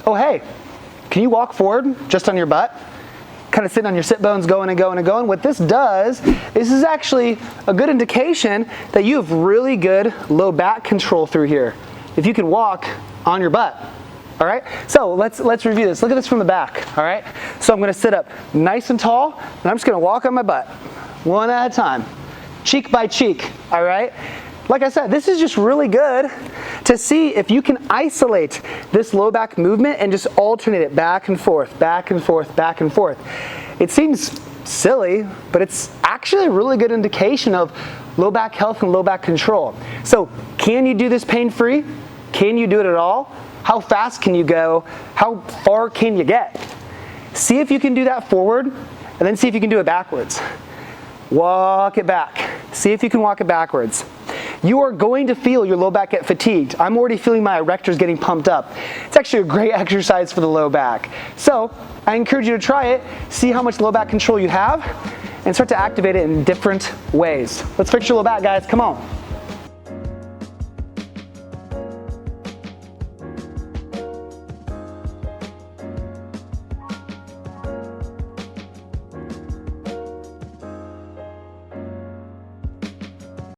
oh hey, can you walk forward just on your butt? Kind of sitting on your sit bones, going and going and going. What this does, this is actually a good indication that you have really good low back control through here. If you can walk on your butt, all right? So let's review this. Look at this from the back, all right? So I'm gonna sit up nice and tall, and I'm just gonna walk on my butt, one at a time, cheek by cheek, all right? Like I said, this is just really good to see if you can isolate this low back movement and just alternate it back and forth, back and forth, back and forth. It seems silly, but it's actually a really good indication of low back health and low back control. So can you do this pain-free? Can you do it at all? How fast can you go? How far can you get? See if you can do that forward, and then see if you can do it backwards. Walk it back. See if you can walk it backwards. You are going to feel your low back get fatigued. I'm already feeling my erectors getting pumped up. It's actually a great exercise for the low back. So I encourage you to try it, see how much low back control you have, and start to activate it in different ways. Let's fix your low back, guys. Come on.